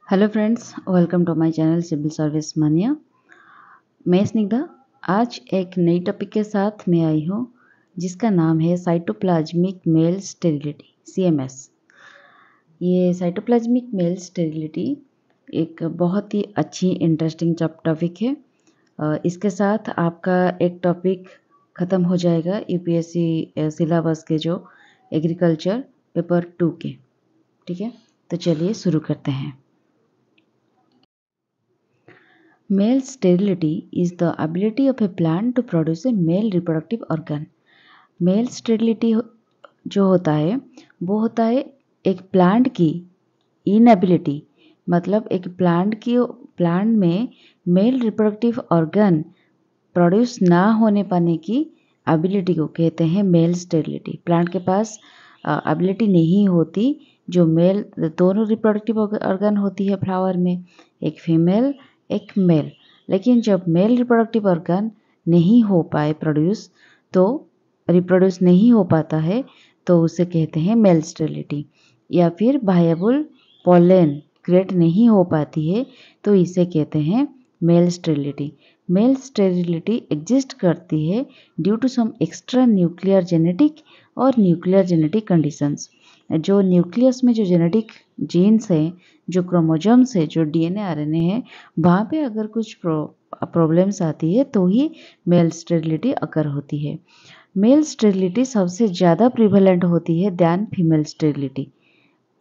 Hello friends, welcome to my channel civil service mania. मैं स्निग्धा आज एक नई टॉपिक के साथ मैं आई हूँ जिसका नाम है साइटोप्लाज्मिक मेल स्टेरिलिटी CMS। ये साइटोप्लाज्मिक मेल स्टेरिलिटी एक बहुत ही अच्छी इंटरेस्टिंग टॉपिक है। इसके साथ आपका एक टॉपिक ख़त्म हो जाएगा UPSC सिलेबस के जो एग्रीकल्चर पेपर 2 के। ठीक है, तो चलिए शुरू करते हैं। Male sterility is the ability of a plant to produce a male reproductive organ. Male sterility जो होता है वो होता है एक प्लांट की इनएबिलिटी, मतलब एक प्लांट में मेल रिप्रोडक्टिव ऑर्गन प्रोड्यूस ना होने पाने की एबिलिटी को कहते हैं मेल स्टेरिलिटी। प्लांट के पास एबिलिटी नहीं होती, जो मेल दोनों रिप्रोडक्टिव ऑर्गन होती है फ्लावर में, एक फीमेल एक मेल, लेकिन जब मेल रिप्रोडक्टिव ऑर्गन नहीं हो पाए प्रोड्यूस, तो रिप्रोड्यूस नहीं हो पाता है, तो उसे कहते हैं मेल स्टेरिलिटी। या फिर वायबल पोलन क्रिएट नहीं हो पाती है, तो इसे कहते हैं male sterility. Male sterility exist करती है due to some extra nuclear genetic और न्यूक्लियर जेनेटिक कंडीशंस। जो न्यूक्लियस में जो जेनेटिक जीन्स हैं, जो क्रोमोजोम्स है, जो DNA RNA है, वहाँ पे अगर कुछ प्रॉब्लम्स आती है तो ही मेल स्टेरिलिटी अकर होती है। मेल स्टेरिलिटी सबसे ज़्यादा प्रिवेलेंट होती है दैन फीमेल स्टेरिलिटी।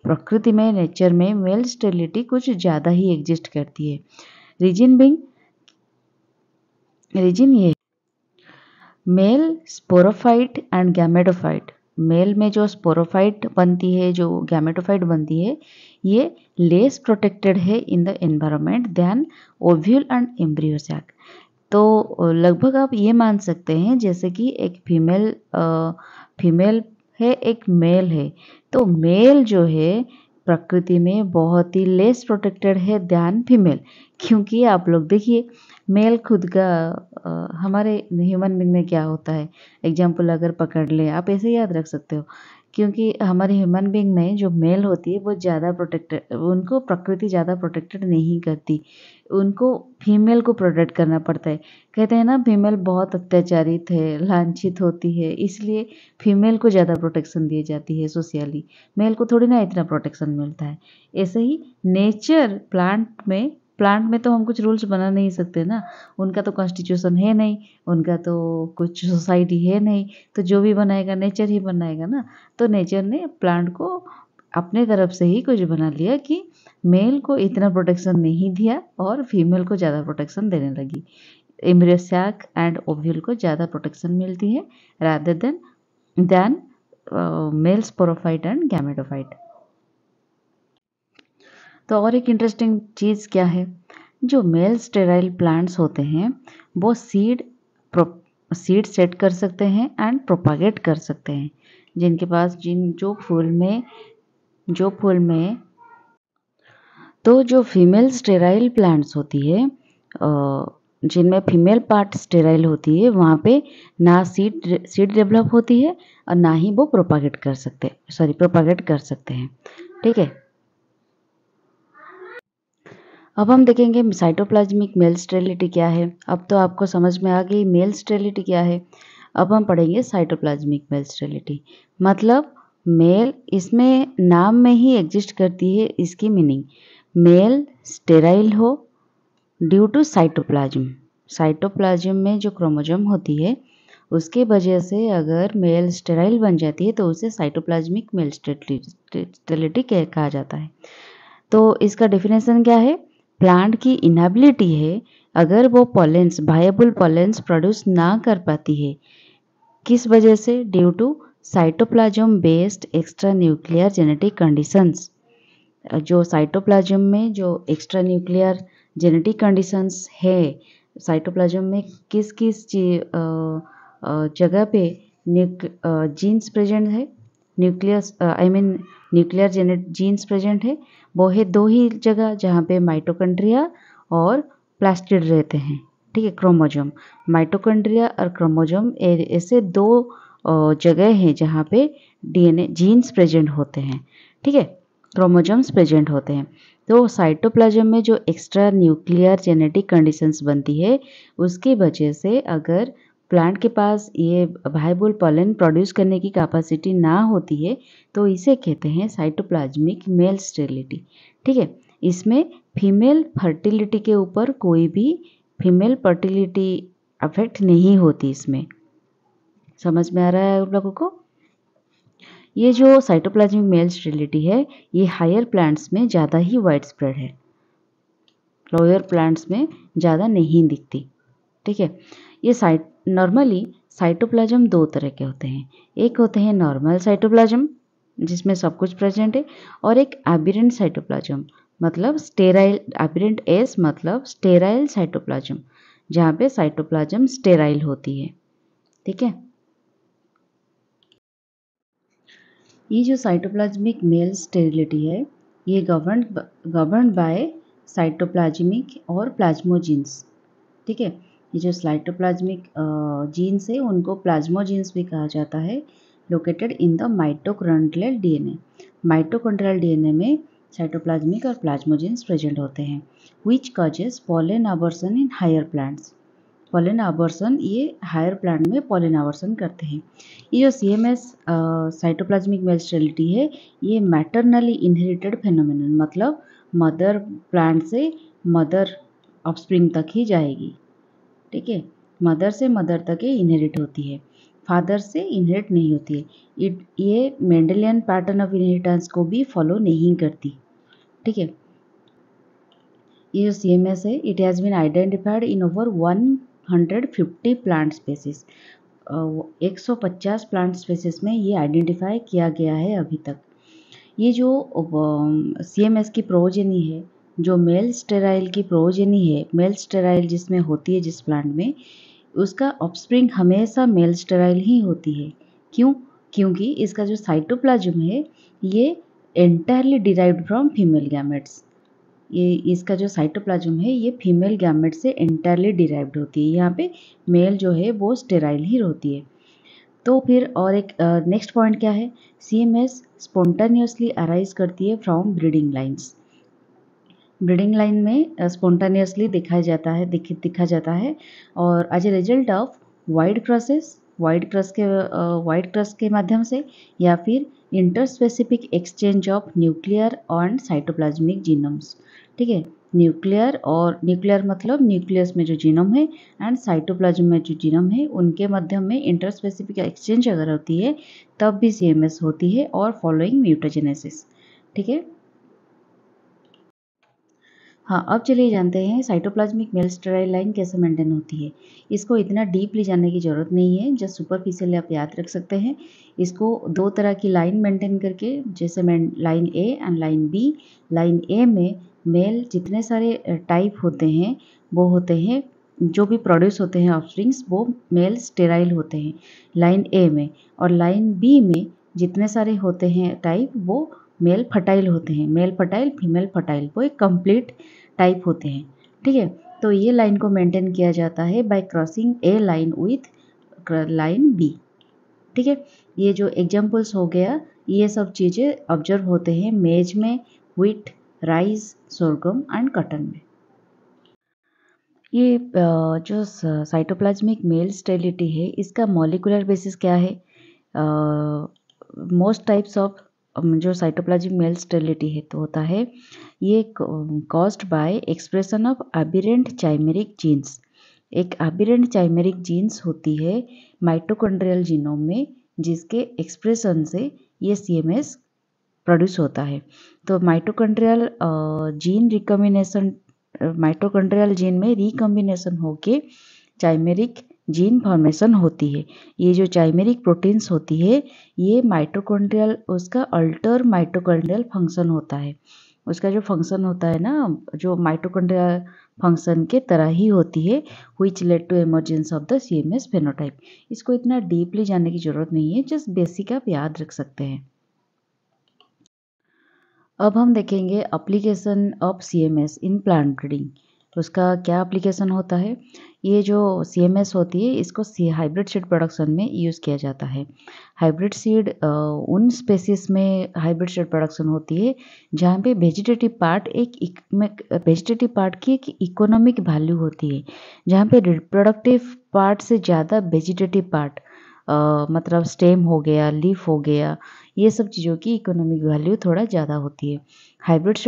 प्रकृति में, नेचर में मेल स्टेरिलिटी कुछ ज़्यादा ही एग्जिस्ट करती है। रीजन ये male sporophyte and gametophyte. Male में जो स्पोरोफाइट बनती है, जो गैमेटोफाइट बनती है, ये लेस प्रोटेक्टेड है in the environment than ovule and embryo sac. तो लगभग आप ये मान सकते हैं जैसे कि एक फीमेल है, एक मेल है, तो मेल जो है प्रकृति में बहुत ही लेस प्रोटेक्टेड है दैन फीमेल। क्योंकि आप लोग देखिए, मेल खुद का हमारे ह्यूमन बींग में क्या होता है, एग्जाम्पल अगर पकड़ ले, आप ऐसे याद रख सकते हो। क्योंकि हमारे ह्यूमन बींग में जो मेल होती है वो ज़्यादा प्रोटेक्टेड, उनको प्रकृति ज़्यादा प्रोटेक्टेड नहीं करती, उनको फीमेल को प्रोटेक्ट करना पड़ता है। कहते हैं ना, फीमेल बहुत अत्याचारित है, लांछित होती है, इसलिए फीमेल को ज़्यादा प्रोटेक्शन दी जाती है सोशली, मेल को थोड़ी ना इतना प्रोटेक्शन मिलता है। ऐसे ही नेचर प्लांट में तो हम कुछ रूल्स बना नहीं सकते ना, उनका तो कॉन्स्टिट्यूशन है नहीं, उनका तो कुछ सोसाइटी है नहीं, तो जो भी बनाएगा नेचर ही बनाएगा ना। तो नेचर ने प्लांट को अपने तरफ से ही कुछ बना लिया कि मेल को इतना प्रोटेक्शन नहीं दिया और फीमेल को ज़्यादा प्रोटेक्शन देने लगी। एम्ब्रियो सैक एंड ओव्यूल को ज़्यादा प्रोटेक्शन मिलती है rather than male sporophyte and gametophyte. तो और एक इंटरेस्टिंग चीज़ क्या है, जो मेल स्टेराइल प्लांट्स होते हैं वो सीड सेट कर सकते हैं एंड प्रोपागेट कर सकते हैं। जिनके पास जो फूल में तो जो फीमेल स्टेराइल प्लांट्स होती है, जिनमें फीमेल पार्ट स्टेराइल होती है, वहाँ पे ना सीड डेवलप होती है और ना ही वो प्रोपागेट कर सकते हैं। ठीक है, अब हम देखेंगे साइटोप्लाज्मिक मेल स्टेरिलिटी क्या है। अब तो आपको समझ में आ गई मेल स्टेरिलिटी क्या है। अब हम पढ़ेंगे साइटोप्लाज्मिक मेल स्टेरिलिटी, मतलब मेल इसमें नाम में ही एग्जिस्ट करती है। इसकी मीनिंग मेल स्टेराइल हो ड्यू टू साइटोप्लाज्म में जो क्रोमोजोम होती है उसके वजह से अगर मेल स्टेराइल बन जाती है तो उसे साइटोप्लाज्मिक मेल स्टेरिलिटी कहा जाता है। तो इसका डेफिनेशन क्या है, प्लांट की इनएबिलिटी है अगर वो वायबल पॉलेंस प्रोड्यूस ना कर पाती है। किस वजह से? Due to cytoplasm based extra nuclear genetic conditions. जो साइटोप्लाज्म में जो एक्स्ट्रा न्यूक्लियर जेनेटिक कंडीशंस है, साइटोप्लाज्म में किस किस जगह पे जीन्स प्रेजेंट है, न्यूक्लियर जीन्स प्रेजेंट है, वो है दो ही जगह जहाँ पे माइटोकॉन्ड्रिया और प्लास्टिड रहते हैं। ठीक है, क्रोमोजोम, माइटोकॉन्ड्रिया और क्रोमोजोम ऐसे दो जगह हैं जहाँ पे DNA जीन्स प्रेजेंट होते हैं। ठीक है, क्रोमोजोम्स प्रेजेंट होते हैं। तो साइटोप्लाज्म में जो एक्स्ट्रा न्यूक्लियर जेनेटिक कंडीशंस बनती है, उसकी वजह से अगर प्लांट के पास ये वायबल पॉलन प्रोड्यूस करने की कैपेसिटी ना होती है, तो इसे कहते हैं साइटोप्लाज्मिक मेल स्टेरिलिटी। ठीक है, इसमें फीमेल फर्टिलिटी के ऊपर कोई भी फीमेल फर्टिलिटी अफेक्ट नहीं होती इसमें। समझ में आ रहा है आप लोगों को? ये जो साइटोप्लाज्मिक मेल स्टेरिलिटी है, ये हायर प्लांट्स में ज़्यादा ही वाइड स्प्रेड है, लोअर प्लांट्स में ज़्यादा नहीं दिखती। ठीक है, ये नॉर्मली साइटोप्लाज्म दो तरह के होते हैं। एक होते हैं नॉर्मल साइटोप्लाज्म जिसमें सब कुछ प्रेजेंट है, और एक एबेरेंट साइटोप्लाज्म मतलब स्टेराइल, एबेरेंट एस मतलब स्टेराइल साइटोप्लाज्म, जहाँ पे साइटोप्लाज्म स्टेराइल होती है। ठीक है, ये जो साइटोप्लाज्मिक मेल स्टेरिलिटी है, ये गवर्न्ड बाय साइटोप्लाज्मिक और प्लाज्मोजीन्स। ठीक है, ये जो साइटोप्लाज्मिक जीन्स है उनको प्लाज्मोजीन्स भी कहा जाता है, located in the mitochondrial DNA. Mitochondrial DNA में साइटोप्लाज्मिक और प्लाज्मोजीन्स प्रेजेंट होते हैं, which causes pollen abortion in higher plants. Pollen abortion, ये हायर प्लांट में पॉलन आवर्सन करते हैं। ये जो सीएमएस साइटोप्लाज्मिक मेल स्टेरिलिटी है, ये मैटरनली इनहेरिटेड फेनोमेनन, मतलब मदर प्लांट से मदर ऑफस्प्रिंग तक ही जाएगी। ठीक है, मदर से मदर तक ये इनहेरिट होती है, फादर से इनहेरिट नहीं होती है। ये मेंडेलियन पैटर्न ऑफ इनहेरिटेंस को भी फॉलो नहीं करती। ठीक है, ये जो CMS है, it has been identified in over 150 plant species. 150 plant species में ये आइडेंटिफाई किया गया है अभी तक। ये जो CMS की प्रोजेनी है, जो मेल स्टेराइल की प्रोजेनी है, मेल स्टेराइल जिसमें होती है जिस प्लांट में, उसका ऑफस्प्रिंग हमेशा मेल स्टेराइल ही होती है। क्यों? क्योंकि इसका जो साइटोप्लाज्म है, ये entirely derived from female gametes. ये इसका जो साइटोप्लाज्म है, ये फीमेल गैमेट से एंटायरली डिराइव्ड होती है। यहाँ पे मेल जो है वो स्टेराइल ही होती है। तो फिर और एक नेक्स्ट पॉइंट क्या है, CMS स्पॉन्टेनियसली अराइज करती है from breeding lines. Breeding line में स्पॉन्टेनियसली दिखा जाता है और as a result of wide crosses, wide cross के माध्यम से, या फिर interspecific exchange of nuclear and cytoplasmic genomes. ठीक है, न्यूक्लियर मतलब न्यूक्लियस में जो जीनोम है एंड साइटोप्लाज्म में जो जीनोम है, उनके मध्यम में इंटरस्पेसिफिक एक्सचेंज अगर होती है तब भी CMS होती है, और फॉलोइंग म्यूटाजेनेसिस। ठीक है, हाँ, अब चलिए जानते हैं साइटोप्लाज्मिक मेल स्टेराइल लाइन कैसे मेंटेन होती है। इसको इतना डीपली जानने की ज़रूरत नहीं है, जस्ट सुपरफिशियली आप याद रख सकते हैं। इसको दो तरह की लाइन मेंटेन करके, जैसे line A and line B. Line A में मेल जितने सारे टाइप होते हैं वो होते हैं, जो भी प्रोड्यूस होते हैं ऑफस्प्रिंग्स, वो मेल स्टेराइल होते हैं लाइन ए में। और लाइन बी में जितने सारे होते हैं टाइप, वो मेल फर्टाइल होते हैं। मेल फर्टाइल, फीमेल फर्टाइल, वो एक कंप्लीट टाइप होते हैं। ठीक है, तो ये लाइन को मेंटेन किया जाता है by crossing A line with line B. ठीक है, ये जो एग्जाम्पल्स हो गया, ये सब चीज़ें ऑब्जर्व होते हैं मेज में, wheat, rice, sorghum and cotton में। ये जो साइटोप्लाज्मिक मेल स्टेरिलिटी है, इसका मॉलिक्यूलर बेसिस क्या है? मोस्ट टाइप्स ऑफ जो साइटोप्लाज्मिक मेल स्टेरिलिटी है तो होता है, ये caused by expression of aberrant chimeric genes. एक एबेरेंट चाइमेरिक जीन्स होती है माइटोकॉन्ड्रियल जीनोम में, जिसके एक्सप्रेशन से ये CMS प्रोड्यूस होता है। तो mitochondrial gene recombination, mitochondrial gene में रिकॉम्बिनेशन होके चाइमेरिक जीन फॉर्मेशन होती है। ये जो चाइमेरिक प्रोटीन्स होती है, ये माइटोकॉन्ड्रियल, उसका अल्टर माइटोकॉन्ड्रियल फंक्शन होता है। उसका जो फंक्शन होता है ना, जो माइटोकॉन्ड्रियल फंक्शन के तरह ही होती है, which led to emergence of the CMS phenotype. इसको इतना डीपली जानने की जरूरत नहीं है, जस्ट बेसिक आप याद रख सकते हैं। अब हम देखेंगे application of CMS in plant breeding. तो उसका क्या एप्लीकेशन होता है? ये जो CMS होती है इसको हाइब्रिड सीड प्रोडक्शन में यूज़ किया जाता है। हाइब्रिड सीड उन स्पेसीज में हाइब्रिड सीड प्रोडक्शन होती है जहाँ पे वेजिटेटिव पार्ट की एक इकोनॉमिक वैल्यू होती है, जहाँ पे रिप्रोडक्टिव पार्ट से ज़्यादा वेजिटेटिव पार्ट मतलब स्टेम हो गया, लीफ हो गया, ये सब चीज़ों की इकोनॉमिक वैल्यू थोड़ा ज़्यादा होती है। हाइब्रिड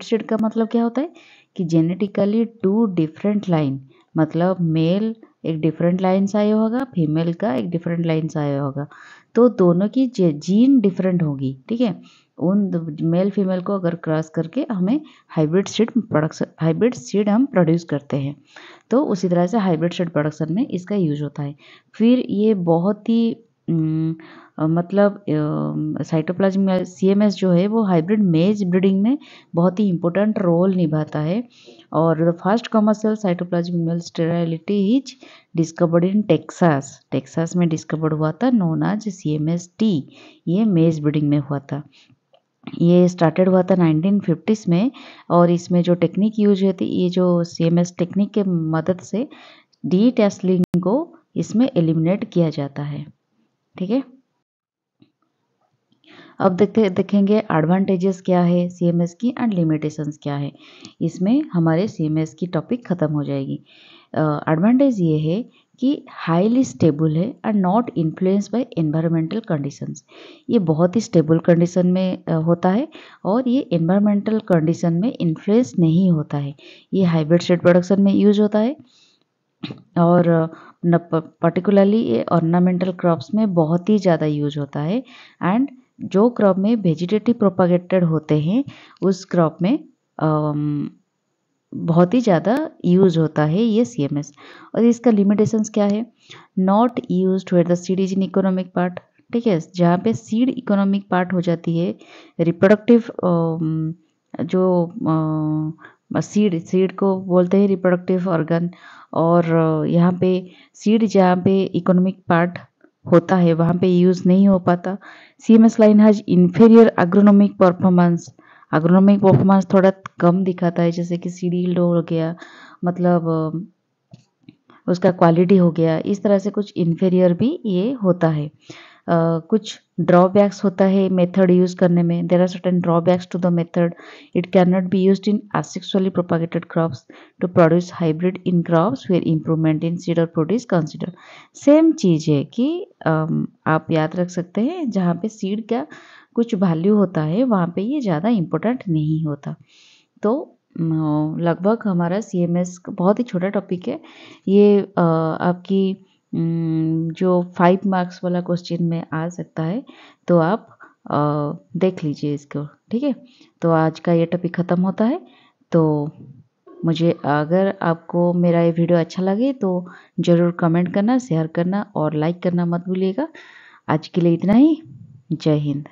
सीड का मतलब क्या होता है कि जेनेटिकली 2 डिफरेंट लाइन, मतलब मेल एक डिफरेंट लाइन से आया होगा, फीमेल का एक डिफरेंट लाइन से आया होगा, तो दोनों की जीन डिफरेंट होगी, ठीक है। उन मेल फीमेल को अगर क्रॉस करके हमें हाइब्रिड सीड हम प्रोड्यूस करते हैं। तो उसी तरह से हाइब्रिड सीड प्रोडक्शन में इसका यूज होता है। फिर ये बहुत ही मतलब साइटोप्लाज्म में CMS जो है वो हाइब्रिड मेज ब्रीडिंग में बहुत ही इम्पोर्टेंट रोल निभाता है। और the first commercial cytoplasmic male sterility is discovered in Texas. Texas में डिस्कवर्ड हुआ था, नोन एज CMS-T। ये मेज ब्रीडिंग में हुआ था। ये स्टार्टेड हुआ था 1950s में, और इसमें जो टेक्निक यूज होती है, ये जो CMS टेक्निक के मदद से डी टेस्लिंग को इसमें एलिमिनेट किया जाता है, ठीक है। अब देखेंगे एडवांटेजेस क्या है CMS की एंड लिमिटेशंस क्या है। इसमें हमारे CMS की टॉपिक ख़त्म हो जाएगी। एडवांटेज ये है कि हाईली स्टेबल है and not influence by environmental conditions. ये बहुत ही स्टेबल कंडीशन में होता है और ये एनवायरमेंटल कंडीशन में इन्फ्लुएंस नहीं होता है। ये हाइब्रिड सीड प्रोडक्शन में यूज होता है और पर्टिकुलरली ये ऑर्नामेंटल क्रॉप्स में बहुत ही ज़्यादा यूज होता है। एंड जो क्रॉप में वेजिटेटिव प्रोपागेटेड होते हैं उस क्रॉप में बहुत ही ज़्यादा यूज होता है ये CMS। और इसका लिमिटेशंस क्या है? Not use where the seed is in economic part, ठीक है। जहाँ पे सीड इकोनॉमिक पार्ट हो जाती है, रिप्रोडक्टिव जो सीड को बोलते हैं रिप्रोडक्टिव ऑर्गन, और यहाँ पे सीड जहाँ पे इकोनॉमिक पार्ट होता है वहाँ पे यूज़ नहीं हो पाता। CMS line has inferior agronomic performance थोड़ा कम दिखाता है, जैसे कि सीड यील्ड हो गया, मतलब उसका क्वालिटी हो गया, इस तरह से कुछ इन्फीरियर भी ये होता है। कुछ ड्रॉबैक्स होता है मेथड यूज करने में। There are certain drawbacks to the method. It can not be used in asexually propagated crops to produce hybrid in crops where improvement in seed or produce consider। Same चीज़ है कि आप याद रख सकते हैं जहाँ पे सीड का कुछ वैल्यू होता है वहाँ पे ये ज़्यादा इम्पोर्टेंट नहीं होता। तो लगभग हमारा CMS बहुत ही छोटा टॉपिक है ये। आपकी जो 5 मार्क्स वाला क्वेश्चन में आ सकता है, तो आप देख लीजिए इसको, ठीक है। तो आज का ये टॉपिक ख़त्म होता है। तो मुझे अगर आपको मेरा ये वीडियो अच्छा लगे तो ज़रूर कमेंट करना, शेयर करना और लाइक करना मत भूलिएगा। आज के लिए इतना ही। जय हिंद।